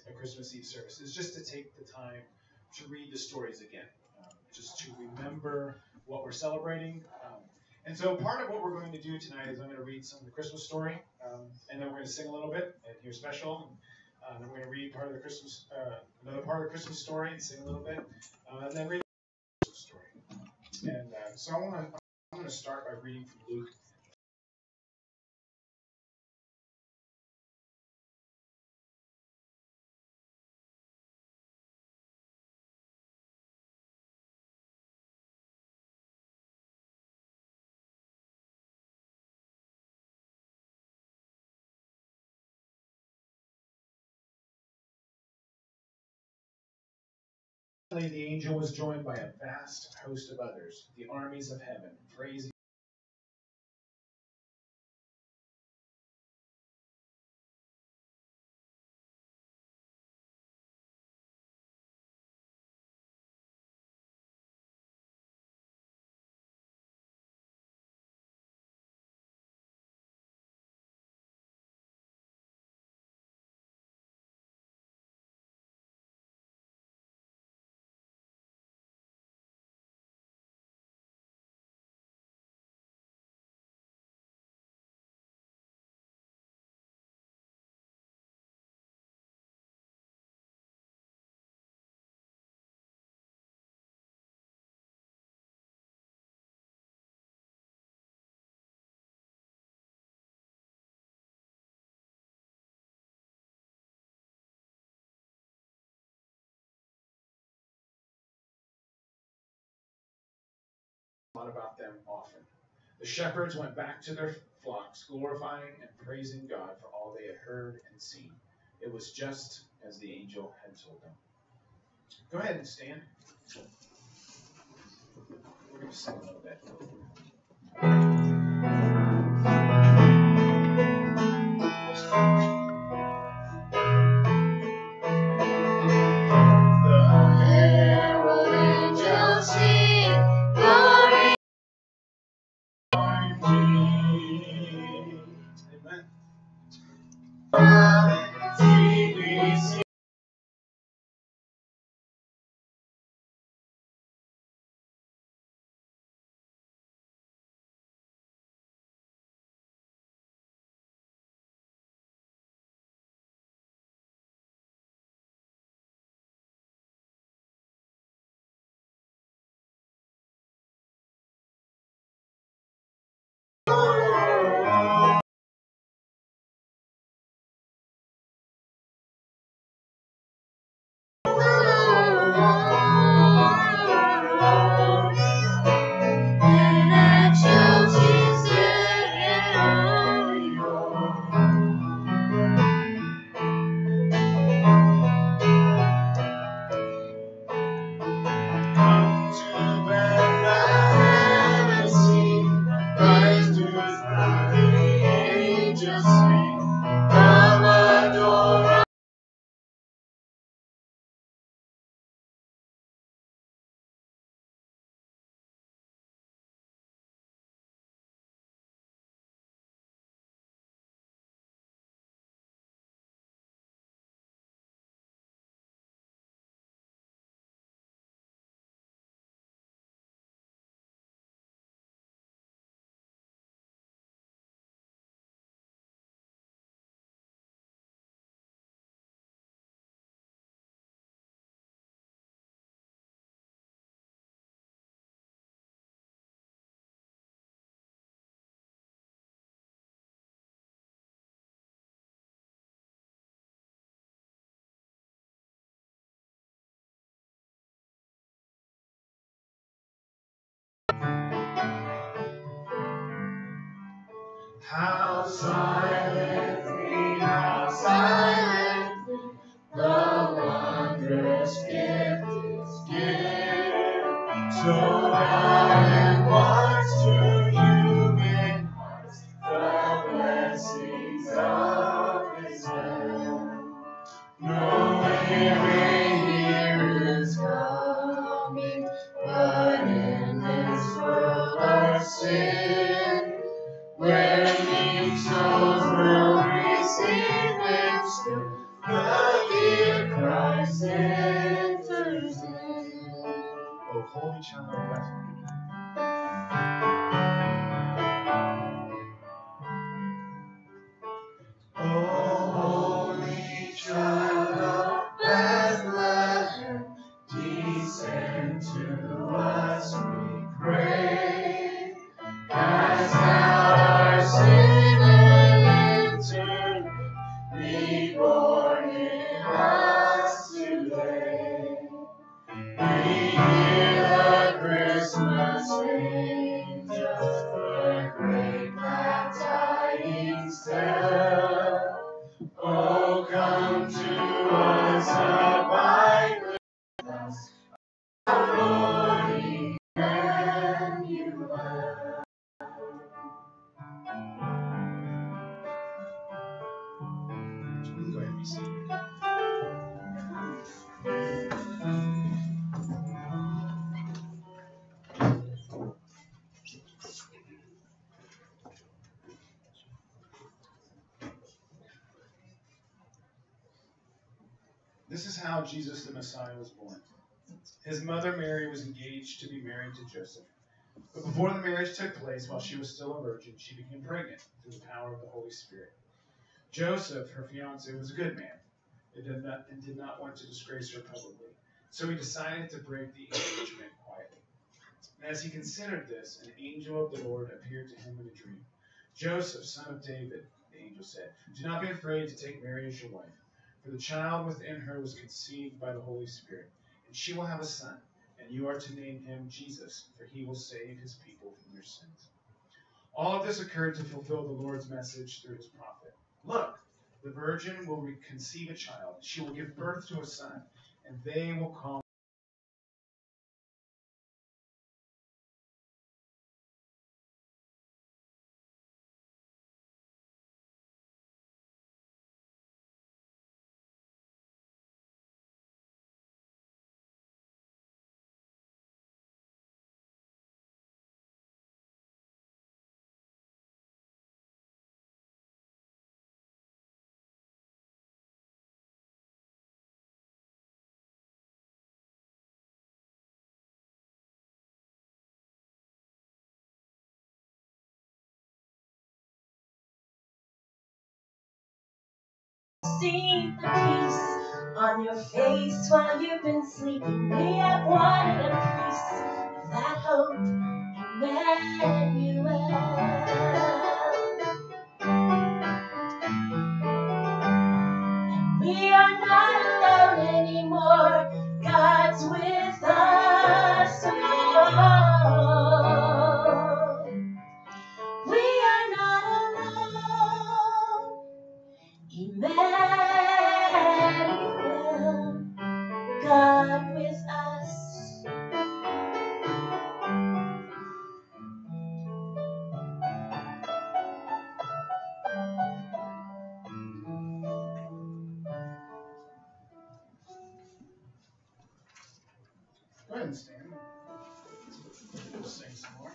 with a Christmas Eve service is just to take the time to read the stories again, just to remember what we're celebrating. And so part of what we're going to do tonight is I'm going to read some of the Christmas story, and then we're going to sing a little bit and hear special. And I'm going to read part of the Christmas, another part of the Christmas story and sing a little bit, and then read the Christmas story. And so I'm going to start by reading from Luke. Finally, the angel was joined by a vast host of others, the armies of heaven, praising a lot about them often. The shepherds went back to their flocks, glorifying and praising God for all they had heard and seen. It was just as the angel had told them. Go ahead and stand. We're going to sing a little bit. How silently the wondrous gift is given. So loud and wise to human hearts, the blessings of His will. No weary is coming, but in this world of sin, where meek souls will receive Him still, the Holy Child of Bethlehem. O Holy Child of Bethlehem, descend to us, we pray. Cast out our sin and enter, be born in us today. We hear the Christmas angels, the great glad tidings tell. Oh, come to us, abide with us, our Lord Emmanuel. We can go ahead and be seated. This is how Jesus the Messiah was born. His mother Mary was engaged to be married to Joseph. But before the marriage took place, while she was still a virgin, she became pregnant through the power of the Holy Spirit. Joseph, her fiancé, was a good man and did not want to disgrace her publicly. So he decided to break the engagement quietly. And as he considered this, an angel of the Lord appeared to him in a dream. Joseph, son of David, the angel said, do not be afraid to take Mary as your wife, for the child within her was conceived by the Holy Spirit, and she will have a son, and you are to name him Jesus, for he will save his people from their sins. All of this occurred to fulfill the Lord's message through his prophet. Look, the virgin will conceive a child. She will give birth to a son, and they will call See the peace on your face while you've been sleeping. We have wanted a piece of that hope, Emmanuel. And we are not alone anymore. God's with us. Oh, we are not alone. Emmanuel, God with us. Go ahead and stand. We'll sing some more.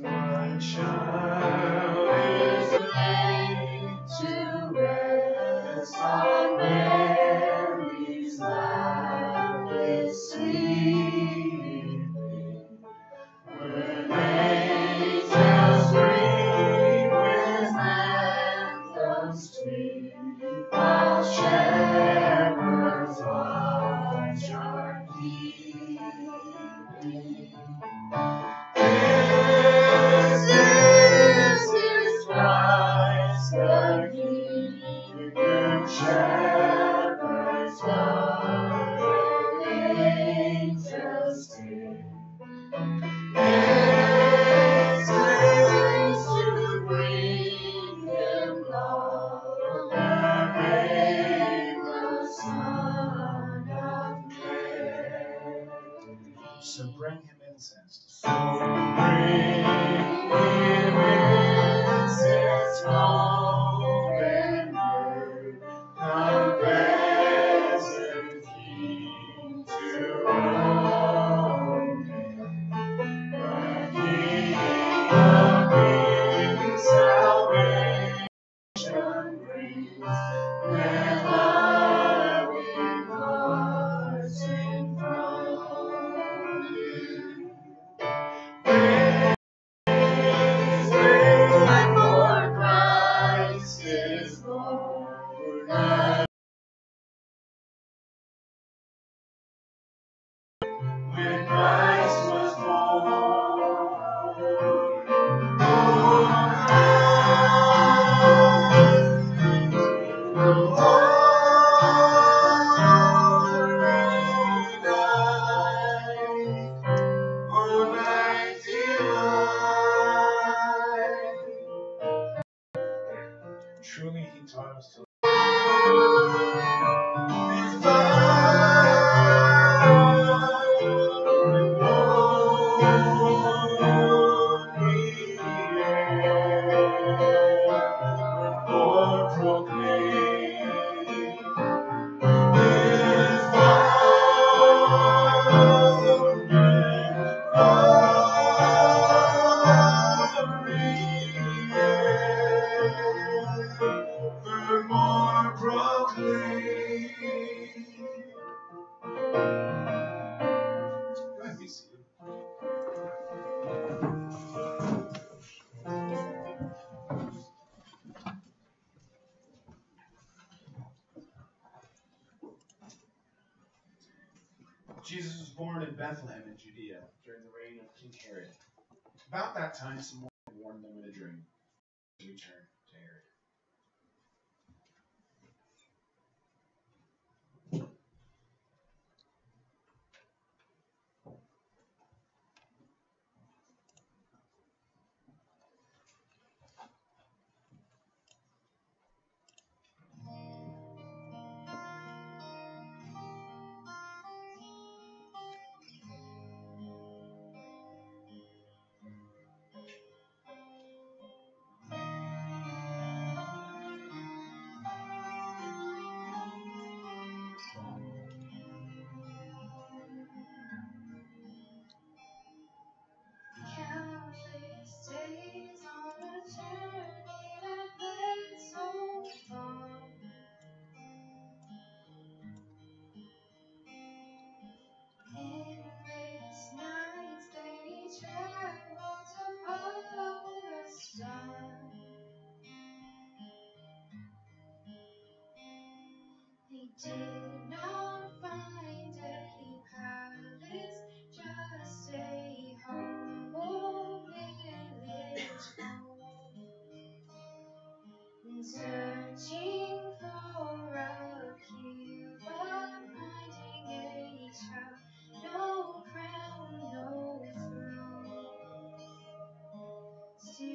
One child is laid to rest on Mary's lap is sleeping. When angels ring with anthems sweet, while shepherds watch are keeping. This is Christ the King, good shepherds love and angels sing. It's grace to bring them love, the babe, the Son of Mary. So bring him incense. So bring him incense, gold and myrrh, the present King to Where love departing from you. For Christ is born. When Christ was born, oh, the holy night, oh, night divine. Truly, he taught us to Jesus was born in Bethlehem in Judea during the reign of King Herod. About that time, someone warned them in a dream to return to Herod. Countless days on a journey that led so far. Endless nights they traveled to follow the star. They did not find any palace, just a humble village home. And searching for a cure, but finding a child, no crown, no throne. Still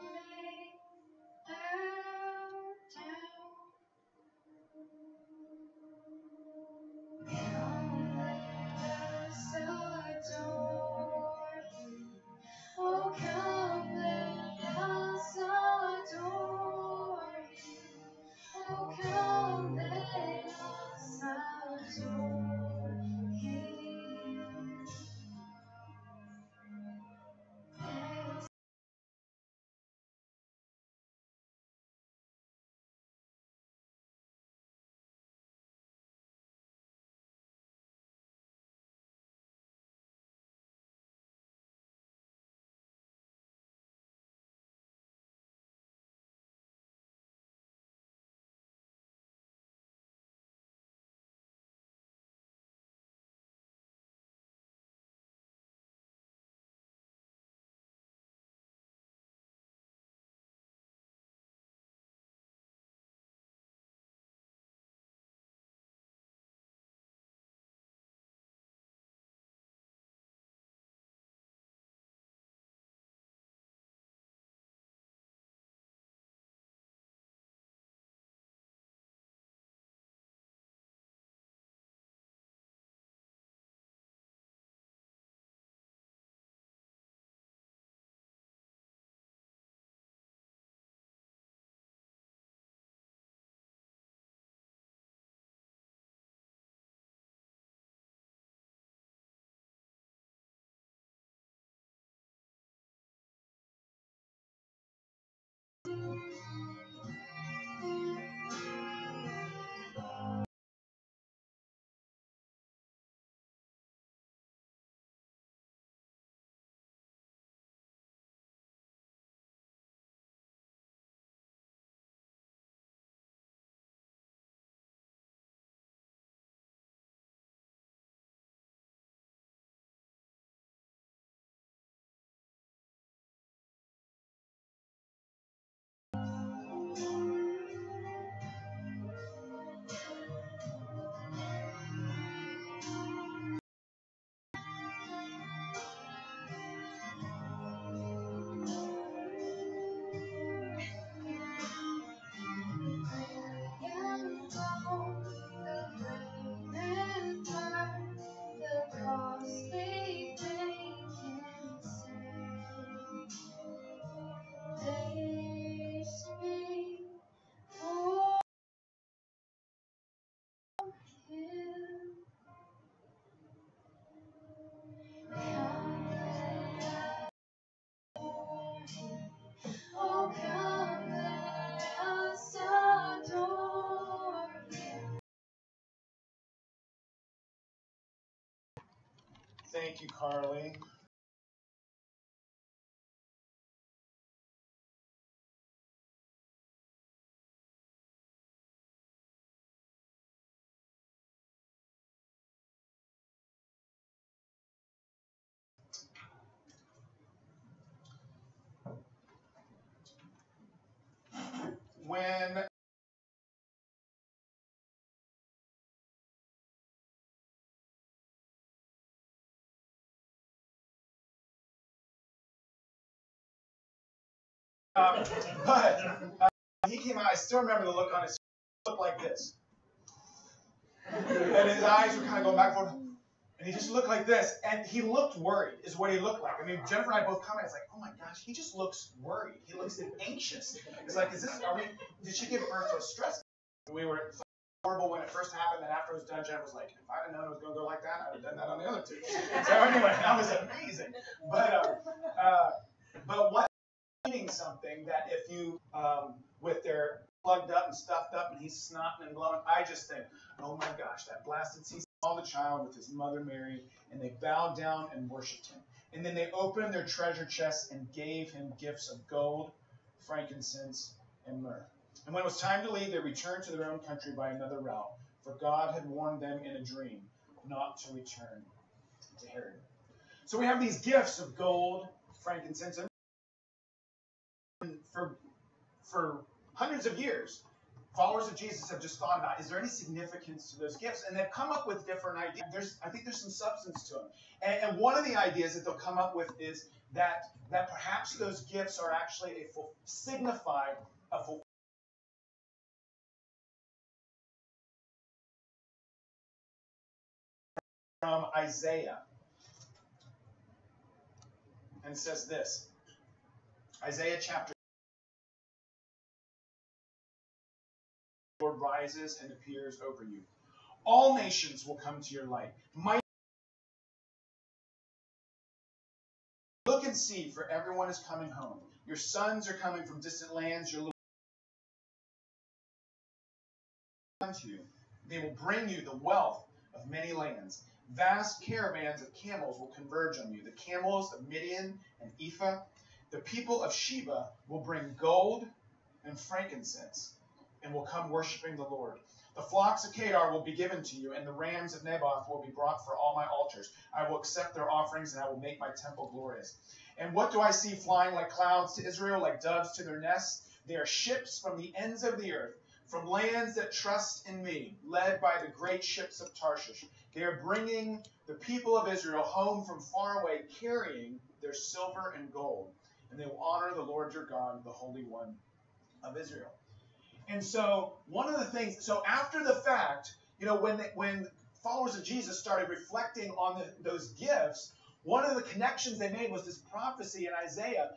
they bowed down. Come, let us adore Him. Oh, come, let us adore Him. Oh, come, let us adore Him. Thank you, Carly. When but he came out, I still remember the look on his face. He looked like this. And his eyes were kind of going back and forth. And he just looked like this. And he looked worried, is what he looked like. I mean, Jennifer and I both commented, it's like, oh my gosh, he just looks worried. He looks anxious. It's like, did she give birth to a stress? We were horrible when it first happened. Then after it was done, Jennifer was like, if I'd have known it was going to go like that, I'd have done that on the other two. So anyway, that was amazing. But what meaning something that if you, with their plugged up and stuffed up and he's snotting and blowing, I just think, oh my gosh, that blasted he saw the child with his mother Mary, and they bowed down and worshipped him. And then they opened their treasure chests and gave him gifts of gold, frankincense, and myrrh. And when it was time to leave, they returned to their own country by another route, for God had warned them in a dream not to return to Herod. So we have these gifts of gold, frankincense, and for hundreds of years, followers of Jesus have just thought about, is there any significance to those gifts? And they've come up with different ideas. I think there's some substance to them. And one of the ideas that they'll come up with is that perhaps those gifts are actually signify a fulfillment from Isaiah. And says this, Isaiah chapter the Lord rises and appears over you. All nations will come to your light. Look and see, for everyone is coming home. Your sons are coming from distant lands. Your little to you. They will bring you the wealth of many lands. Vast caravans of camels will converge on you. The camels of Midian and Ephah. The people of Sheba will bring gold and frankincense and will come worshiping the Lord. The flocks of Kedar will be given to you, and the rams of Naboth will be brought for all my altars. I will accept their offerings, and I will make my temple glorious. And what do I see flying like clouds to Israel, like doves to their nests? They are ships from the ends of the earth, from lands that trust in me, led by the great ships of Tarshish. They are bringing the people of Israel home from far away, carrying their silver and gold. And they will honor the Lord your God, the Holy One of Israel. And so one of the things, so after the fact, when followers of Jesus started reflecting on those gifts, one of the connections they made was this prophecy in Isaiah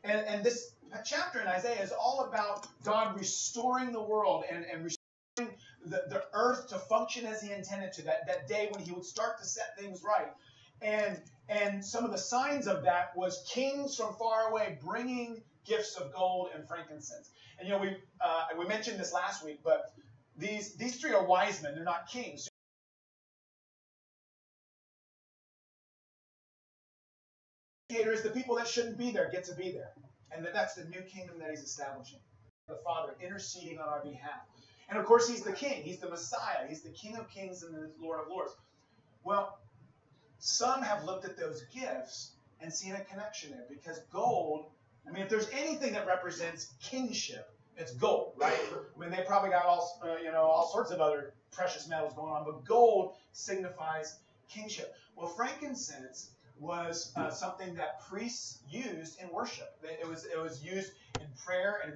and this chapter in Isaiah is all about God restoring the world and restoring the earth to function as he intended to, that day when he would start to set things right. And some of the signs of that was kings from far away bringing gifts of gold and frankincense. And we mentioned this last week, but these three are wise men. They're not kings. The people that shouldn't be there get to be there. And that's the new kingdom that he's establishing. The Father interceding on our behalf. And of course, he's the king. He's the Messiah. He's the King of kings and the Lord of lords. Well, some have looked at those gifts and seen a connection there, because gold, I mean, if there's anything that represents kingship, it's gold, right? I mean, they probably got all sorts of other precious metals going on, but gold signifies kingship. Well, frankincense was something that priests used in worship. It was used in prayer and in